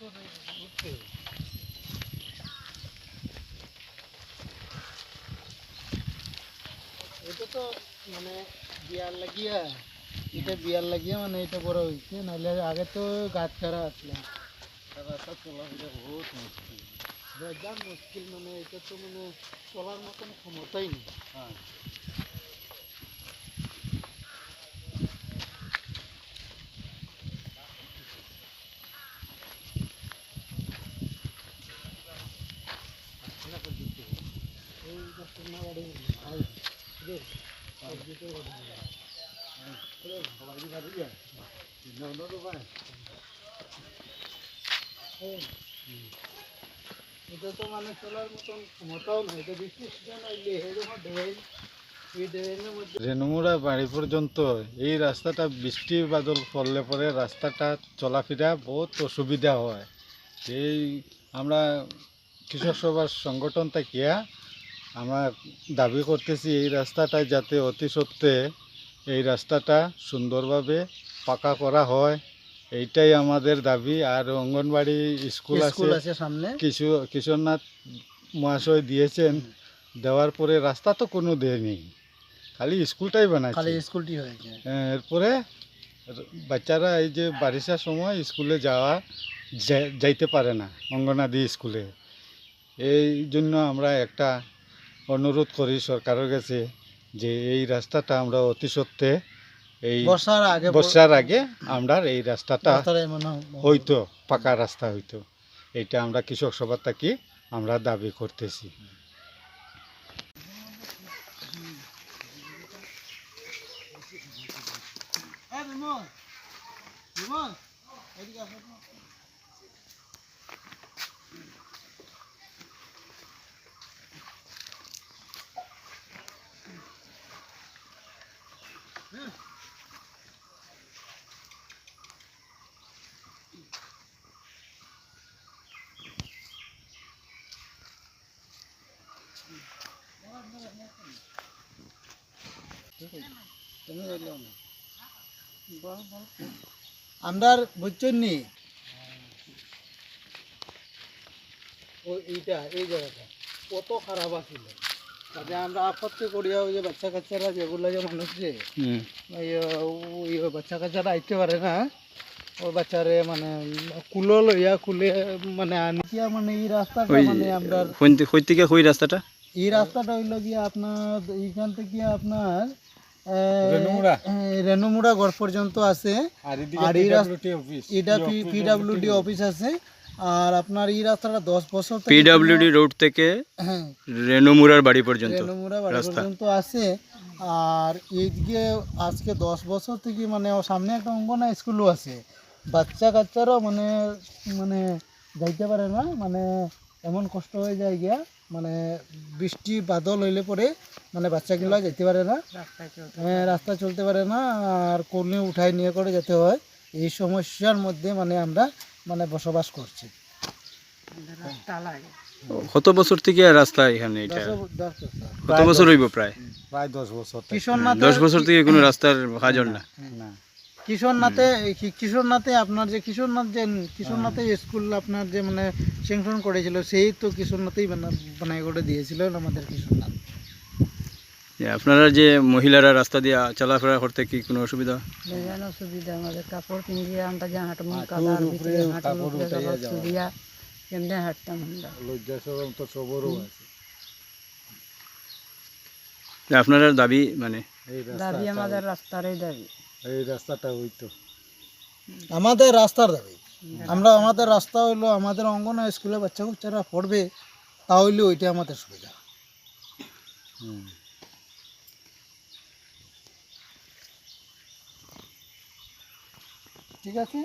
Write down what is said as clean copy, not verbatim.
এটা তো মানে বিয়ার লাগিয়া মানে এটা বড় হয়েছে, নাহলে আগে তো গাছ ছাড়া আসলাম। রাস্তা চলাফেরা বহুত মুশকিল, বেজান মুশকিল, মানে এটা তো মানে চলার মতন ক্ষমতাই নেই। হ্যাঁ, এই গাছটার না বাড়ি এটা তো মানে চলার মতন ক্ষমতাও নাই। এটা বৃষ্টি সিজন আইলে এরকম ড্রেন, এই ড্রেনের মধ্যে রেণুমুড়া বাড়ি পর্যন্ত এই রাস্তাটা বৃষ্টি বাদল পড়লে পরে রাস্তাটা চলাফেরা বহুত অসুবিধা হয়। এই আমরা কৃষক সভার সংগঠন থাকিয়া আমরা দাবি করতেছি এই রাস্তাটা যাতে অতি সত্ত্বে এই রাস্তাটা সুন্দরভাবে পাকা করা হয়, এইটাই আমাদের দাবি। আর অঙ্গনবাড়ি স্কুল আছে সামনে, কিশোরনাথ মহাশয় দিয়েছেন, দেওয়ার পরে রাস্তা তো কোনো দেয়নি, খালি স্কুলটাই বানাচ্ছে, খালি স্কুলটি হয়েছে। এরপরে বাচ্চারা এই যে বারিশার সময় স্কুলে যাইতে পারে না, অঙ্গনাদি স্কুলে। এই জন্য আমরা একটা অনুরোধ করি সরকারের কাছে যে এই রাস্তাটা আমরা অতি সত্ত্বে এই বর্ষার আগে আমরা এই রাস্তাটা হইতো পাকা রাস্তা হইতো, এইটা আমরা কৃষক সভা থেকে আমরা দাবি করতেছি। আমরা বুঝছেন নি এইটা এই জায়গাটা কত খারাপ আছিল, তাতে আমরা আপত্তি করিয়া ওই যে বাচ্চা কাচ্চারা যেগুলো যে মানুষ যে বাচ্চা কাচ্চারা আইতে পারে না, ওই বাচ্চারে মানে কুলো লইয়া কুলে মানে আনিয়া মানে এই রাস্তাটা মানে আমরা এই রাস্তাটা হইল গিয়া আপনার এইখান থেকে আপনার রেণুমুড়া গড় পর্যন্ত আছে, আর এটা পিডব্লিউডি অফিস আছে। আর আপনার এই রাস্তাটা 10 বছর পিডব্লিউডি রোড থেকে রেণুমুড়ার বাড়ি পর্যন্ত আছে। আর এইদিকে আজকে 10 বছর থেকে মানে সামনে একটা অঙ্গনা স্কুলও আছে, বাচ্চা কাচ্চারাও মানে মানে যাইতে পারে না, মানে এমন কষ্ট হয়ে যায় গিয়া, মানে বৃষ্টি বাদল হইলে পরে মানে বাচ্চাগুলো যেতে পারে না, রাস্তা চলতে পারে না, আর কোলে উঠাই নিয়ে করে যেতে হয়। এই সমস্যার মধ্যে মানে আমরা মানে বসবাস করছি। কত বছর থেকে রাস্তা এখানে, এটা কত বছর হইব? প্রায় 10 বছর। 10 বছর থেকে কোনো রাস্তার কাজ না। কিশোরনাথে আপনার যে কিশোরনাথে স্কুল আপনার যে মানে স্যাংশন করেছিল, সেই তো কিশোরনাথেই বানাই করে দিয়েছিল আমাদের কিশোরনাথ। আপনারা যে মহিলারা রাস্তা দিয়ে চলাফেরা করতে কি কোনো অসুবিধা? অসুবিধা, আমাদের কাপড় কিনলে আমরা যা হাঁটবো কাদার ভিতরে কেমনে হাঁটতাম আমরা। আপনারা দাবি মানে দাবি আমাদের রাস্তারই দাবি, এই রাস্তাটা হইতো আমাদের রাস্তার দাবি। আমাদের রাস্তা হইলো আমাদের অঙ্গনা স্কুলে বাচ্চা কাচ্চারা পড়বে, তাহলে ওইটা আমাদের সুবিধা। ঠিক আছে।